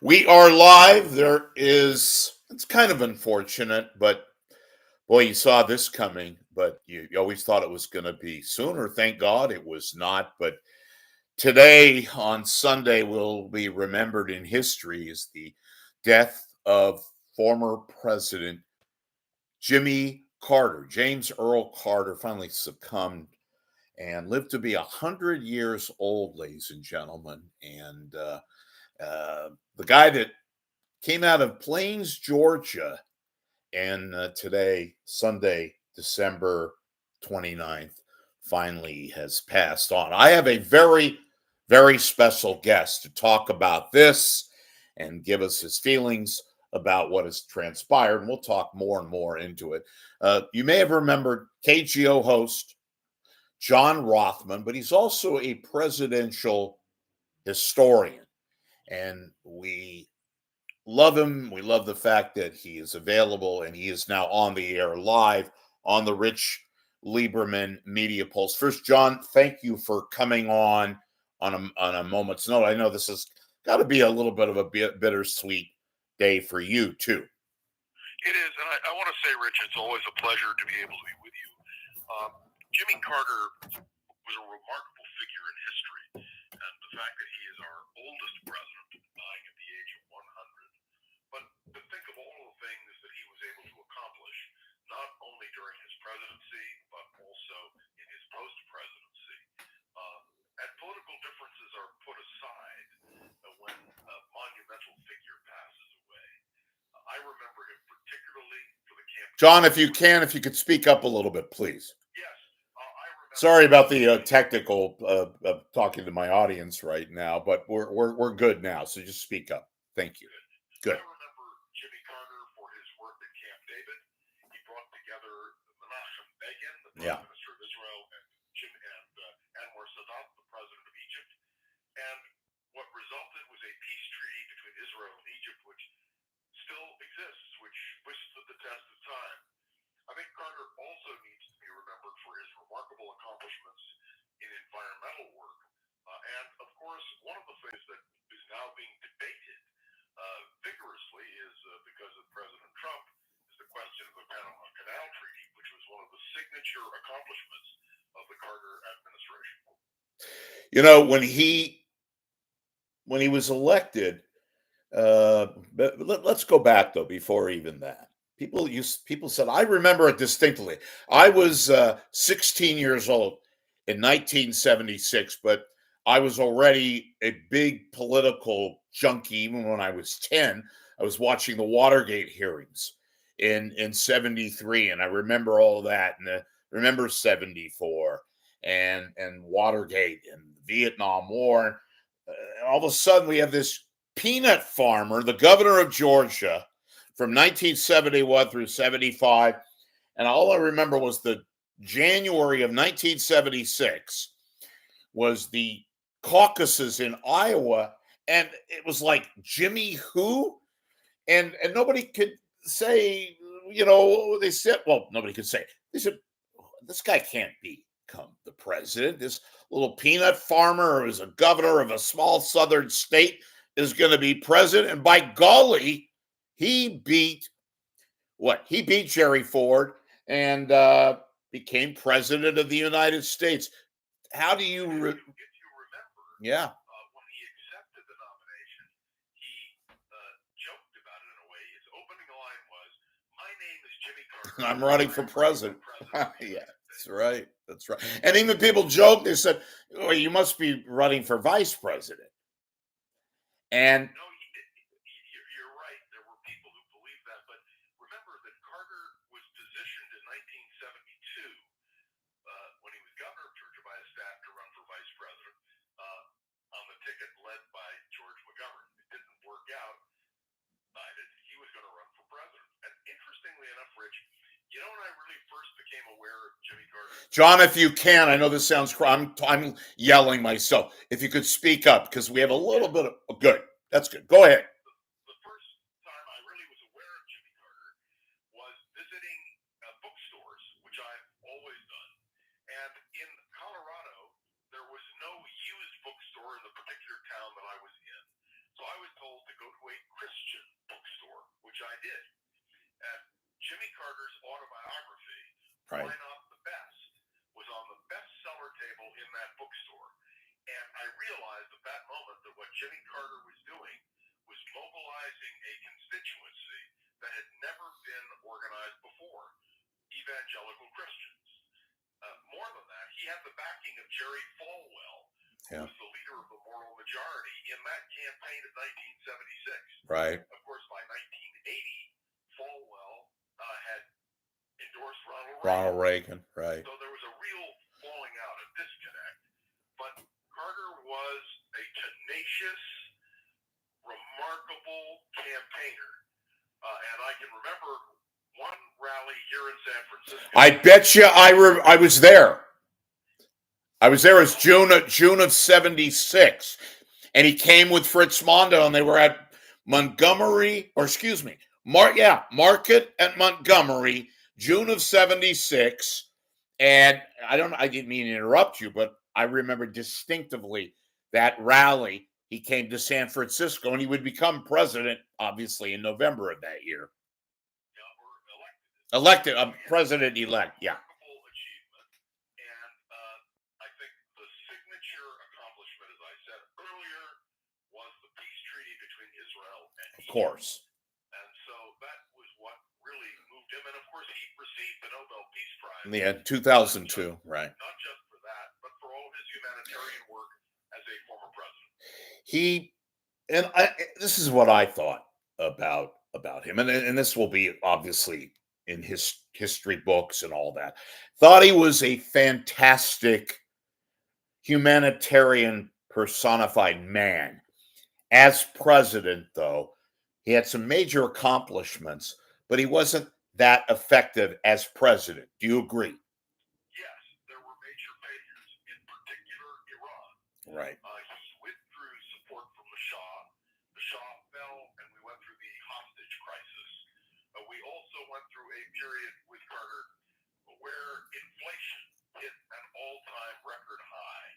We are live. It's kind of unfortunate, but boy, you saw this coming, but you always thought it was going to be sooner. Thank God it was not. But today, on Sunday, will be remembered in history as the death of former President Jimmy Carter. James Earl Carter finally succumbed and lived to be 100 years old, ladies and gentlemen. And the guy that came out of Plains, Georgia, and today, Sunday, December 29th, finally has passed on. I have a very, very special guest to talk about this and give us his feelings about what has transpired. And we'll talk more and more into it. You may have remembered KGO host John Rothmann, but he's also a presidential historian. And we love him. We love the fact that he is available and he is now on the air live on the Rich Lieberman Media Pulse. First, John, thank you for coming on a moment's notice. I know this has got to be a little bit of a bittersweet day for you too. It is, and I want to say, Rich, it's always a pleasure to be able to be with you. Jimmy Carter was a remarkable figure in history, and the fact that he is our oldest president, dying at the age of 100. But think of all the things that he was able to accomplish, not only during his presidency, but also in his post-presidency. And political differences are put aside when a monumental figure passes away. I remember him particularly for the campaign. John, if you could speak up a little bit, please. Yes. I remember. Sorry about the technical talking to my audience right now, but we're good now. So just speak up. Thank you. Good. I remember Jimmy Carter for his work at Camp David. He brought together Menachem Begin, the Prime Minister of Israel, and Anwar Sadat, the President of Egypt. And what resulted was a peace treaty between Israel and Egypt, which still exists, which stood the test of time. I think Carter also needs to be remembered for his remarkable accomplishments in environmental work. And, of course, one of the things that is now being debated vigorously is, because of President Trump, is the question of the Panama Canal Treaty, which was one of the signature accomplishments of the Carter administration. You know, when he was elected, but let's go back though before even that. People said, I remember it distinctly. I was 16 years old in 1976, but I was already a big political junkie even when I was 10. I was watching the Watergate hearings in 73, and I remember all that, and I remember 74 and Watergate and the Vietnam War. All of a sudden, we have this peanut farmer, the governor of Georgia, from 1971 through 75. And all I remember was the January of 1976 was the caucuses in Iowa. And it was like, Jimmy who? And nobody could say, they said, well, nobody could say. They said, this guy can't become the president. This little peanut farmer who's a governor of a small southern state is going to be president. And by golly, he beat Jerry Ford and became president of the United States. How do you? If you remember, yeah. When he accepted the nomination, he joked about it in a way. His opening line was, "My name is Jimmy Carter. I'm running for president." Yeah, that's right. That's right. And even people joked. They said, "Oh, you must be running for vice president." And no, you're right. There were people who believed that, but remember that Carter was positioned in 1972 when he was governor of Georgia by his staff to run for vice president on the ticket led by George McGovern. It didn't work out. He was going to run for president. And interestingly enough, Rich, you know when I really first became aware of Jimmy Carter? John, if you can, I know this sounds I'm yelling myself. If you could speak up, because we have a little bit of good. That's good. Go ahead. The first time I really was aware of Jimmy Carter was visiting bookstores, which I've always done. And in Colorado, there was no used bookstore in the particular town that I was in. So I was told to go to a Right. Why Not the Best, was on the bestseller table in that bookstore. And I realized at that moment that what Jimmy Carter was doing was mobilizing a constituency that had never been organized before, evangelical Christians. More than that, he had the backing of Jerry Falwell, who was the leader of the moral majority in that campaign of 1976. Right. Of course, by 1980, Falwell had endorsed Ronald Reagan. Right. So there was a real falling out, a disconnect. But Carter was a tenacious, remarkable campaigner. And I can remember one rally here in San Francisco. I bet you I was there. I was there as June of 76. And he came with Fritz Mondo, and they were at Montgomery, or excuse me, Market at Montgomery, June of 76. And I didn't mean to interrupt you, but I remember distinctively that rally. He came to San Francisco, and he would become president, obviously, in November of that year. Elected, president-elect, yeah. Achievement. And I think the signature accomplishment, as I said earlier, was the peace treaty between Israel and Egypt. Of course. And so that was what really moved him. And of course, he received the Nobel Peace Prize. Yeah, 2002, right. Not just for that, but for all his humanitarian work as a former president. This is what I thought about him, and this will be obviously in his history books and all that. Thought he was a fantastic humanitarian personified man. As president, though, he had some major accomplishments, but he wasn't that effective as president. Do you agree? Yes, there were major failures, in particular Iran. Right. He withdrew support from the Shah. The Shah fell, and we went through the hostage crisis. We also went through a period with Carter where inflation hit an all-time record high.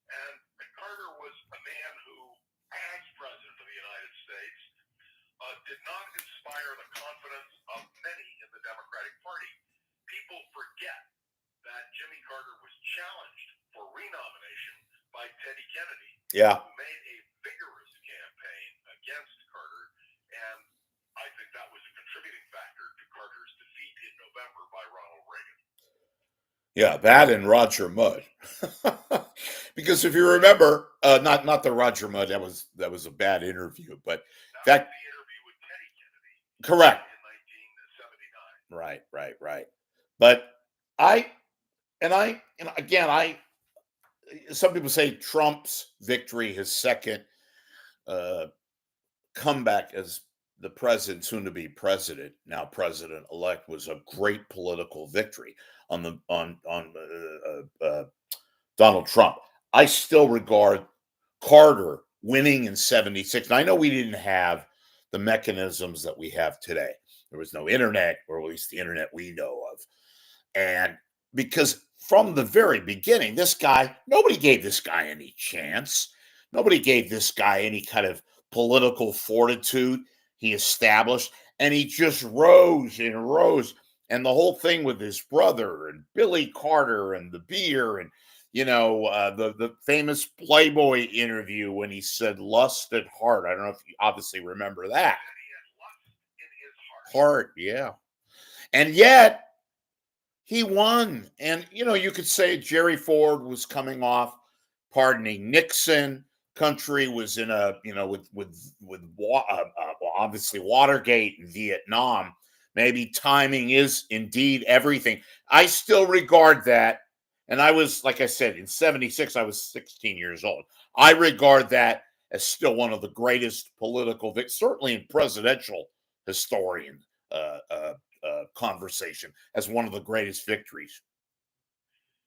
And Carter was a man who, as president of the United States, did not inspire the confidence of many in the Democratic Party. People forget that Jimmy Carter was challenged for renomination by Teddy Kennedy, who made a vigorous campaign against Carter, and I think that was a contributing factor to Carter's defeat in November by Ronald Reagan. Yeah, that and Roger Mudd. Because if you remember, not the Roger Mudd, that was a bad interview, but that was the interview with Teddy Kennedy. Correct. In 1979. Right. But some people say Trump's victory, his second comeback as the president, soon to be president, now president-elect, was a great political victory on Donald Trump. I still regard Carter winning in 76. And I know we didn't have the mechanisms that we have today. There was no internet, or at least the internet we know of. And because from the very beginning, nobody gave this guy any chance. Nobody gave this guy any kind of political fortitude. He established, and he just rose and rose. And the whole thing with his brother and Billy Carter and the beer, and the famous Playboy interview when he said "lust at heart." I don't know if you obviously remember that. Heart, yeah. And yet he won. And you could say Jerry Ford was coming off pardoning Nixon. Country was in a with obviously Watergate and Vietnam. Maybe timing is indeed everything. I still regard that, and I was, like I said, in 76, I was 16 years old. I regard that as still one of the greatest political, certainly in presidential historian conversation, as one of the greatest victories.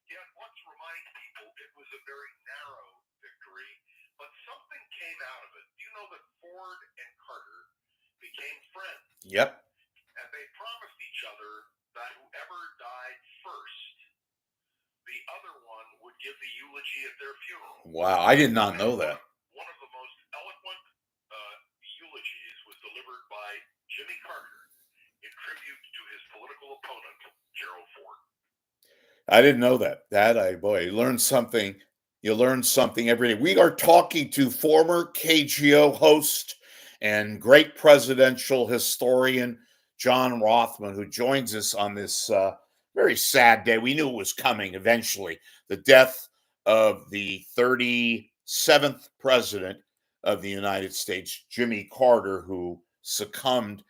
Yeah, let's remind people it was a very narrow victory, but something came out of it. You know that Ford and Carter became friends. Yep. And they promised each other that whoever died first, the other one would give the eulogy at their funeral. Wow, I did not know that. One of the most eloquent eulogies was delivered by Jimmy Carter in tribute to his political opponent, Gerald Ford. I didn't know that. You learn something. You learn something every day. We are talking to former KGO host and great presidential historian John Rothman, who joins us on this very sad day. We knew it was coming eventually. The death of the 37th president of the United States, Jimmy Carter, who succumbed,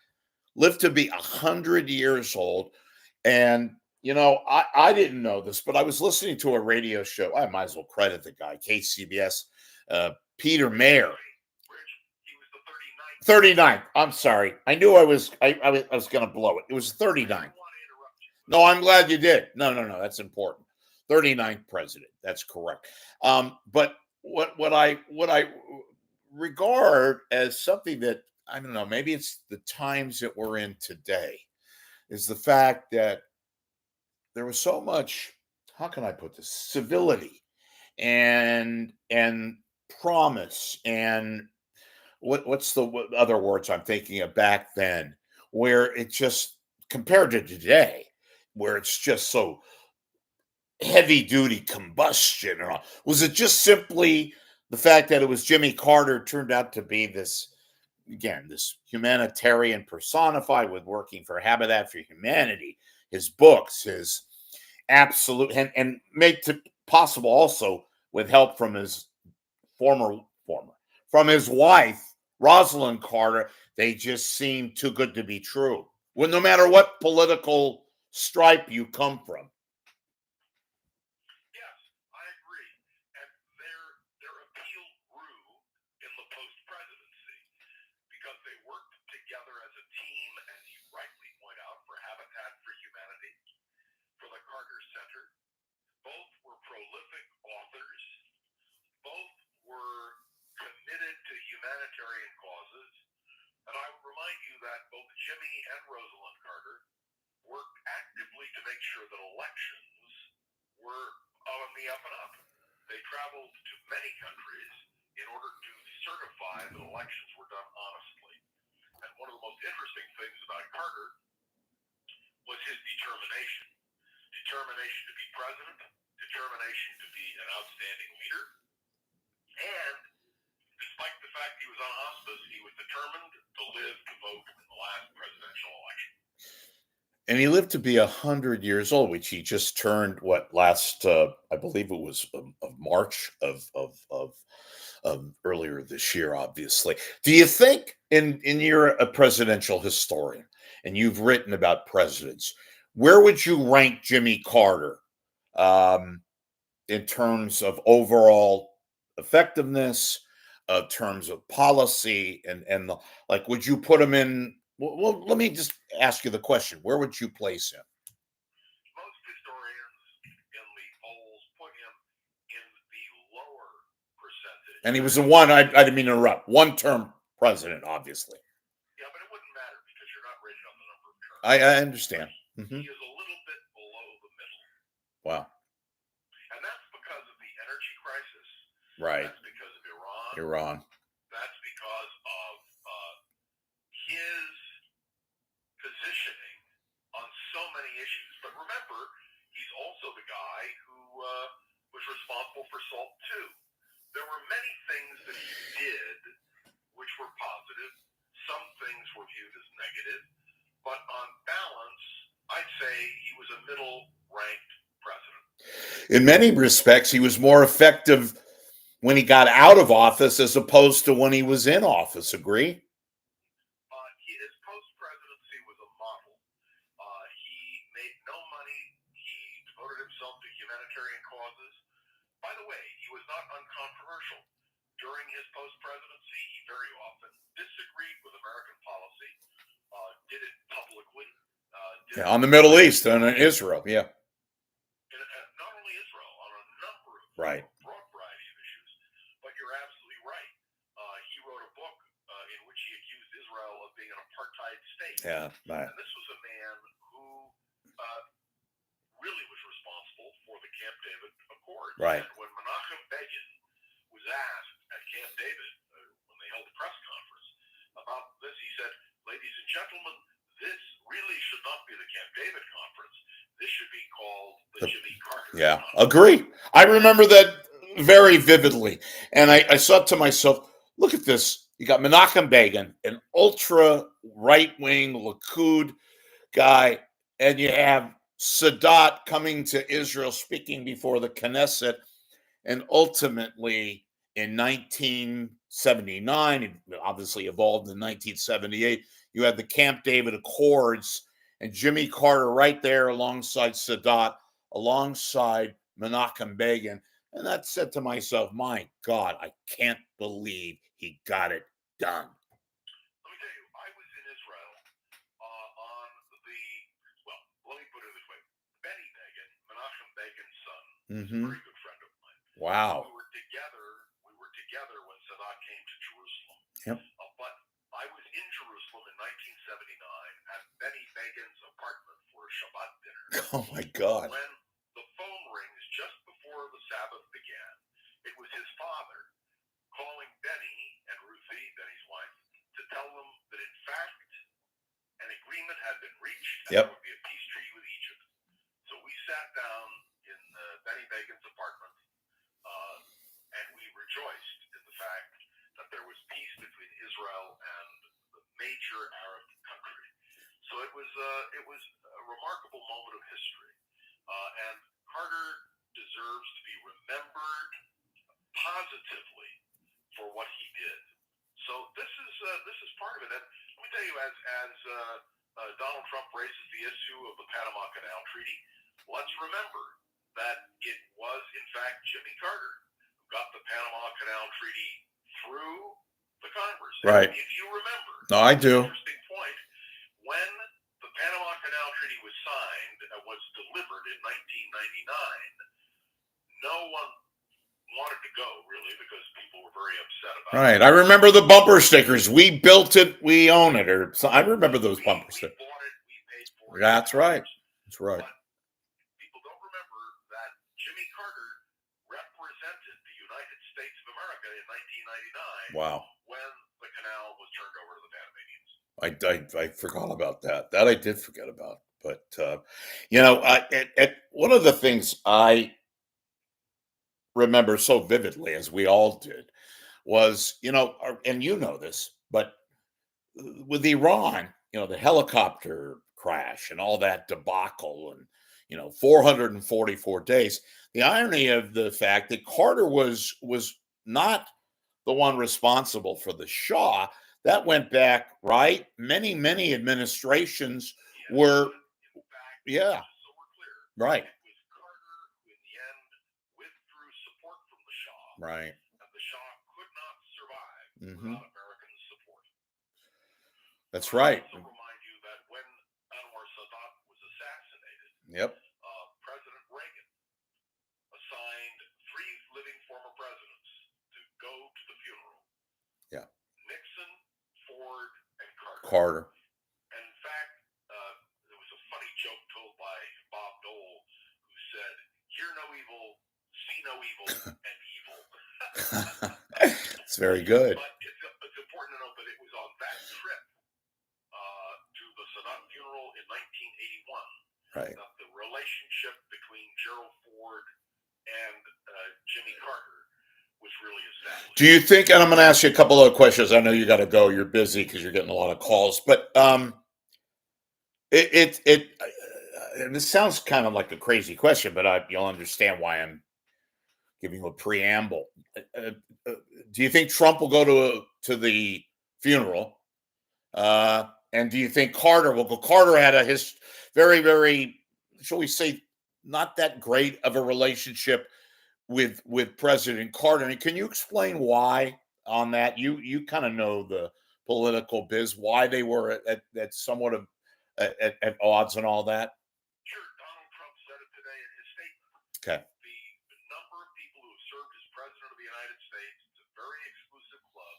lived to be 100 years old. And I didn't know this, but I was listening to a radio show. I might as well credit the guy, KCBS, Peter Mayer. He was the 39. I'm sorry. I knew I was going to blow it. It was 39. No, I'm glad you did. No. That's important. 39th president. That's correct. But what I regard as something that, I don't know, maybe it's the times that we're in today, is the fact that there was so much, how can I put this, civility and promise and what's the other words I'm thinking of back then, where it just, compared to today, where it's just so heavy duty combustion. Or was it just simply the fact that it was Jimmy Carter turned out to be this, again, this humanitarian personified, with working for Habitat for Humanity, his books, his absolute, and made to possible also with help from his from his wife, Rosalind Carter. They just seem too good to be true. Well, no matter what political stripe you come from. Yes, I agree. And their appeal grew in the post-presidency because they worked together as a team, as you rightly point out, for Habitat for Humanity, for the Carter Center. Both were prolific authors. Both were committed to humanitarian causes. And I would remind you that both Jimmy and Rosalind Carter worked actively to make sure that elections were on the up and up. They traveled to many countries in order to certify that elections were done honestly. And one of the most interesting things about Carter was his determination. Determination to be president, determination to be an outstanding leader, and despite the fact he was on hospice, he was determined to live to vote in the last presidential election. And he lived to be 100 years old, which he just turned last, I believe it was of March of earlier this year, obviously. Do you think, in you're a presidential historian and you've written about presidents, where would you rank Jimmy Carter in terms of overall effectiveness, terms of policy, and like, would you put him in? Well, let me just ask you the question: where would you place him? Most historians in the polls put him in the lower percentage. And he was the one. I didn't mean to interrupt. One-term president, obviously. Yeah, but it wouldn't matter because you're not rated on the number of terms. I understand. He is a little bit below the middle. Wow. And that's because of the energy crisis. Right. That's because of Iran. Iran. That's because of his positioning on so many issues. But remember, he's also the guy who was responsible for SALT II. There were many things that he did which were positive. Some things were viewed as negative. But on balance, I'd say he was a middle-ranked president. In many respects, he was more effective when he got out of office as opposed to when he was in office. Agree? His post-presidency was a model. He made no money. He devoted himself to humanitarian causes. By the way, he was not uncontroversial. During his post-presidency, he very often disagreed with American policy, did it publicly. On the Middle East and in Israel, yeah. Not only Israel, on a number of broad variety of issues. But you're absolutely right. He wrote a book in which he accused Israel of being an apartheid state. Yeah, right. And this was a man who really was responsible for the Camp David Accords. Right. And when Menachem Begin was asked at Camp David, when they held a press conference about this, he said, "Ladies and gentlemen, this really should not be the Camp David conference. This should be called the Jimmy Yeah, agree. I remember that very vividly. And I thought to myself, look at this. You got Menachem Begin, an ultra right wing Likud guy, and you have Sadat coming to Israel speaking before the Knesset. And ultimately, in 1979, it obviously evolved in 1978, you had the Camp David Accords and Jimmy Carter right there alongside Sadat, alongside Menachem Begin. And that said to myself, my God, I can't believe he got it done. Let me tell you, I was in Israel on the, well, let me put it this way. Benny Begin, Menachem Begin's son, is a very good friend of mine. Wow. We were together when Sadat came to Jerusalem. Yep. But I was in Jerusalem in 1979 at Benny Begin's apartment for a Shabbat dinner. Oh my God. When the phone rings just before the Sabbath began, it was his father calling Benny and Ruthie, Benny's wife, to tell them that in fact an agreement had been reached and there would be a peace treaty with Egypt. So we sat down in Benny Begin's apartment and we rejoiced in the fact that there was peace between Israel and the major Arab country. So it was a remarkable moment of history, and Carter deserves to be remembered positively for what he did. So this is part of it. And let me tell you, as Donald Trump raises the issue of the Panama Canal Treaty, let's remember that it was in fact Jimmy Carter who got the Panama Canal Treaty through the Congress. Right. And if you remember, no, I do. Interesting point. When the Panama Canal Treaty was signed and was delivered in 1999, no one wanted to go, really, because people were very upset about it. Right. I remember the bumper stickers. We built it, we own it. Or so I remember those bumper stickers. We bought it, we paid for it. That's right. That's right. But people don't remember that Jimmy Carter represented the United States of America in 1999. Wow. When the canal was turned over to the Panamanians. I forgot about that. That I did forget about. But one of the things I remember so vividly, as we all did, was and you know this, but with Iran, the helicopter crash and all that debacle, and 444 days. The irony of the fact that Carter was not the one responsible for the Shah. That went back, right? Many administrations were, yeah, so we're clear. right. It was Carter who, in the end, withdrew support from the Shah. Right. And the Shah could not survive without American support. That's right. I also remind you that when Anwar Sadat was assassinated, President Reagan assigned 3 living former presidents to go to the funeral. Yeah. Nixon, Ford, and Carter. Carter. And in fact, there was a funny joke told by Bob Dole, who said, "Hear no evil, see no evil, and evil." It's very good. But it's important to note that it was on that trip to the Sadat funeral in 1981 right. that the relationship between Gerald Ford and Jimmy Carter was really established. Do you think, and I'm going to ask you a couple of questions. I know you got to go. You're busy because you're getting a lot of calls, but and this sounds kind of like a crazy question, but you'll understand why I'm giving you a preamble. Do you think Trump will go to the funeral? And do you think Carter will go? Carter had his very, very, shall we say, not that great of a relationship with President Carter. And can you explain why on that? You kind of know the political biz, why they were at somewhat of at odds and all that. Sure, Donald Trump said it today in his statement. Okay. The number of people who have served as president of the United States is a very exclusive club,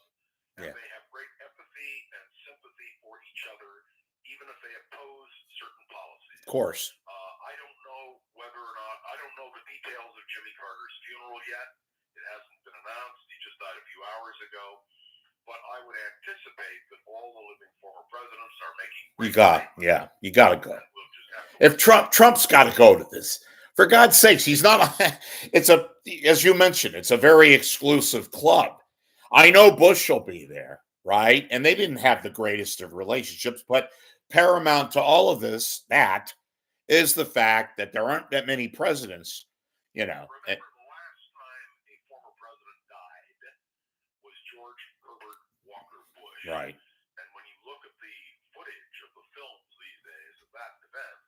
and they have great empathy and sympathy for each other, even if they oppose certain policies. Of course. I don't know whether or not, I don't know the details of Jimmy Carter's funeral yet. It hasn't been announced. He just died a few hours ago. But I would anticipate that all the living former presidents are making. You got to go. If Trump's got to go to this, For God's sakes, he's not. It's a, as you mentioned, it's a very exclusive club. I know Bush will be there, right? And they didn't have the greatest of relationships, but paramount to all of this, that is the fact that there aren't that many presidents, you know. Remember, the last time a former president died was George Herbert Walker Bush. Right. And when you look at the footage of the films these days of that event,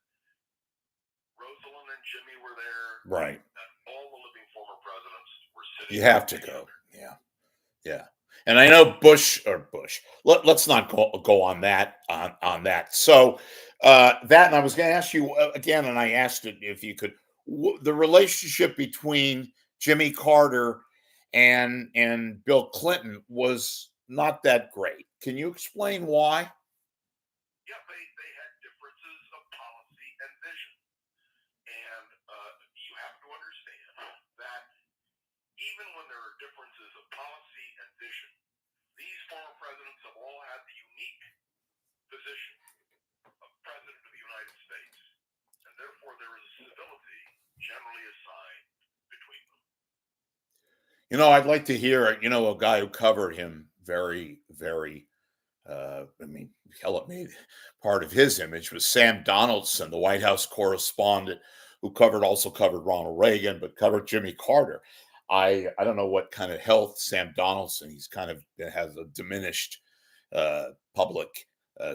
Rosalind and Jimmy were there. Right. And all the living former presidents were sitting. You have to go. Yeah. Yeah. And I know Bush. Let's not go on that on that. So that, and I was going to ask you again, and I asked it if you could, the relationship between Jimmy Carter and Bill Clinton was not that great. Can you explain why? Yeah, they had differences of policy and vision. And you have to understand that even when there are differences of policy and vision, these former presidents have all had the unique position of President of the United States. And therefore, there is a civility generally assigned between them. You know, I'd like to hear, a guy who covered him very, very, I mean, hell, it made part of his image was Sam Donaldson, the White House correspondent who also covered Ronald Reagan, but covered Jimmy Carter. I don't know what kind of health Sam Donaldson, he's kind of has a diminished public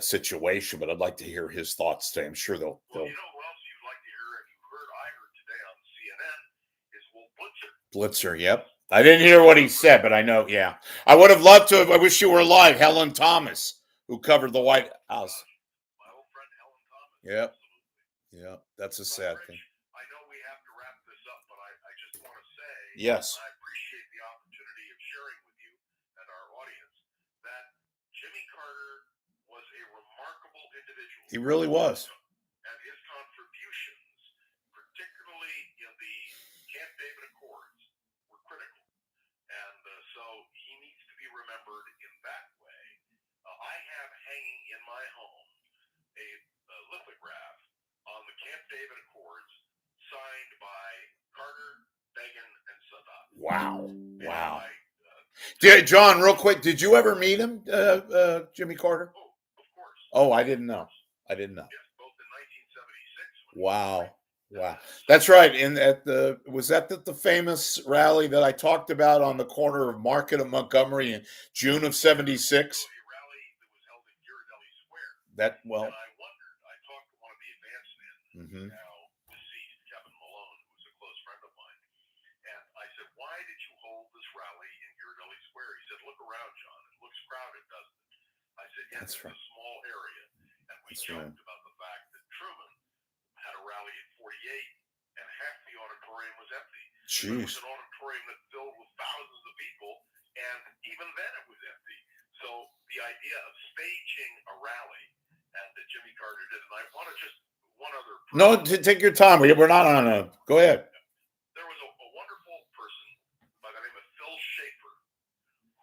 situation, but I'd like to hear his thoughts today. I'm sure they'll. Well, you know who else you'd like to hear, and I heard today on CNN, is Wolf Blitzer. Blitzer, yep. I didn't hear what he said, but I know, yeah. I would have loved to have, I wish you were alive, Helen Thomas, who covered the White House. My old friend Helen Thomas. Yep. Yeah, that's a sad thing. I know we have to wrap this up, but I just want to say, yes, I appreciate the opportunity of sharing with you and our audience that Jimmy Carter was a remarkable individual. He really was. And his contributions, particularly in the Camp David Accords, were critical. And so he needs to be remembered in that way. I have hanging in my home a lithograph on the Camp David Accords signed by Carter, Begin, and Sadat. Wow. Wow. John, real quick, did you ever meet him, Jimmy Carter? Oh, of course. Oh, I didn't know. Yes, both in 1976. Wow. Wow. That's right. And was that the famous rally that I talked about on the corner of Market and Montgomery in June of 76? A rally that was held in Ghirardelli Square. That, well. And I wondered, I talked to one of the advance men, now deceased, Kevin Malone, who was a close friend of mine. And I said, why did you hold this rally in Ghirardelli Square? He said, look around, John. It looks crowded, doesn't it? I said, yes, it's a small area. And we joked about the fact that Truman had a rally at 48 and half the auditorium was empty. Jeez. It was an auditorium that filled with thousands of people, and even then it was empty. So the idea of staging a rally, and that Jimmy Carter did, and I want to just one other person. No, take your time. We're not on a. Go ahead. There was a wonderful person by the name of Phil Schaefer,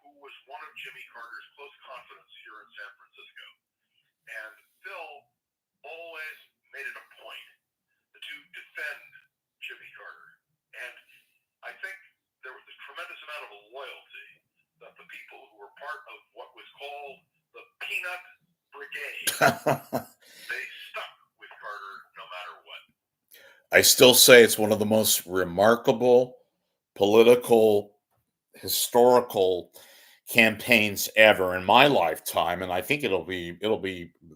who was one of Jimmy Carter's close confidants here in San Francisco. And Phil always made it a point to defend Jimmy Carter. And I think there was a tremendous amount of loyalty that the people who were part of what was called the Peanut Brigade, they stuck with Carter no matter what. I still say it's one of the most remarkable political, historical campaigns ever in my lifetime, and I think it'll be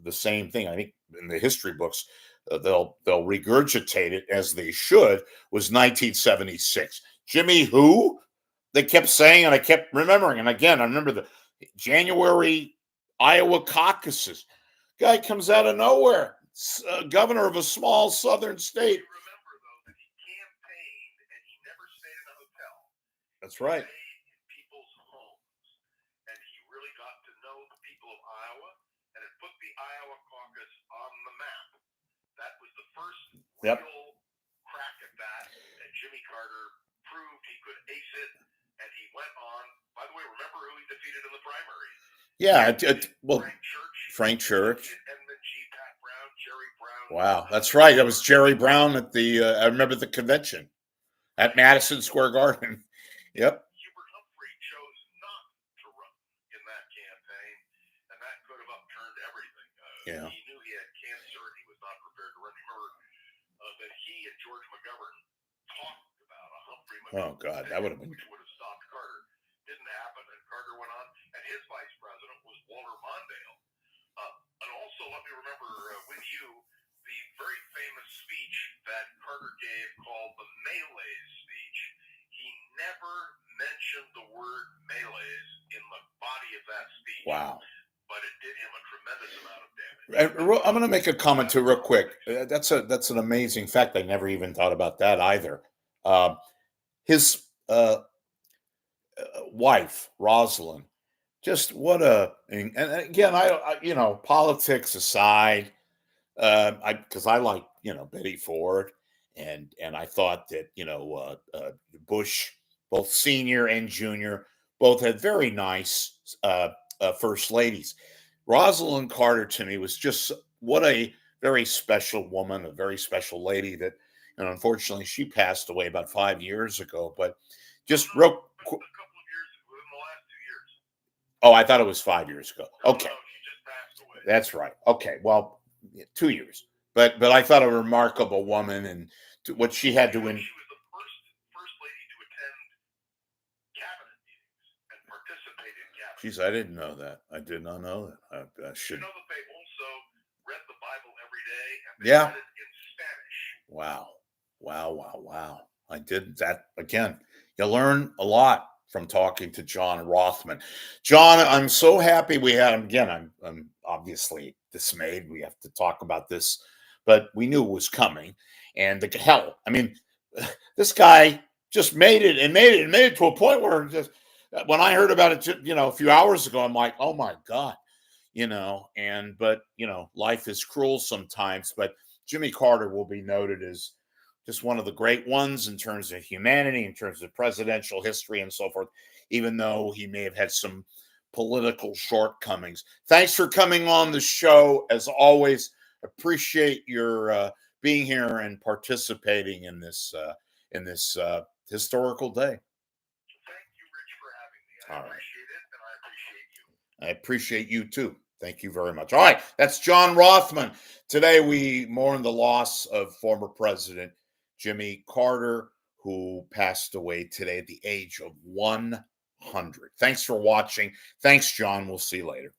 the same thing. I think in the history books they'll regurgitate it, as they should. Was 1976. Jimmy who? They kept saying, and I kept remembering. And again, I remember the January Iowa caucuses. Guy comes out of nowhere, governor of a small southern state. You remember though that he campaigned and he never stayed in a hotel. That's right. Iowa caucus on the map. That was the first real crack at that, and Jimmy Carter proved he could ace it, and he went on. By the way, remember who he defeated in the primary? Yeah, Frank Church. Frank Church. Edmund G. Pat Brown, Jerry Brown, Wow, that's right. That was Jerry Brown at the. I remember the convention at Madison Square Garden. Yep. Hubert Humphrey chose not to run in that campaign, and that could have upturned everything. Yeah. He knew he had cancer, and he was not prepared to run. Remember that he and George McGovern talked about a Humphrey McGovern Oh God, that would have been. which would have stopped Carter. Didn't happen, and Carter went on, and his vice president was Walter Mondale. And also, let me remember with you the very famous speech that Carter gave called the Melees speech. He never mentioned the word Melees in the body of that speech. Wow. But it did him a tremendous amount of damage. I'm going to make a comment too, real quick. That's an amazing fact. I never even thought about that either. His wife, Rosalind, just what a and again, politics aside, because I like Betty Ford, and I thought that Bush, both senior and junior, both had very nice first ladies. Rosalind Carter to me was just what a very special woman, a very special lady that, and unfortunately she passed away about 5 years ago. But just real quick. A couple of years within the last 2 years. Oh, I thought it was 5 years ago. Okay. No, she just passed away. That's right. Okay. Well, 2 years. But I thought a remarkable woman and what she had to win. She was the first lady to attend cabinet meetings and participate in cabinet. Jeez, I didn't know that. I did not know that. I should. You know that they also read the Bible every day and they Yeah. read it in Spanish. Wow. I did that again. You learn a lot from talking to John Rothmann. John, I'm so happy we had him again. I'm obviously dismayed. We have to talk about this, but we knew it was coming. And hell, I mean, this guy just made it to a point where just when I heard about it, a few hours ago, I'm like, oh my God, but life is cruel sometimes. But Jimmy Carter will be noted as just one of the great ones in terms of humanity, in terms of presidential history and so forth, even though he may have had some political shortcomings. Thanks for coming on the show. As always, appreciate your being here and participating in this historical day. Thank you, Rich, for having me. I appreciate it, and I appreciate you. I appreciate you too. Thank you very much. All right, that's John Rothmann. Today we mourn the loss of former President Jimmy Carter, who passed away today at the age of 100. Thanks for watching. Thanks, John. We'll see you later.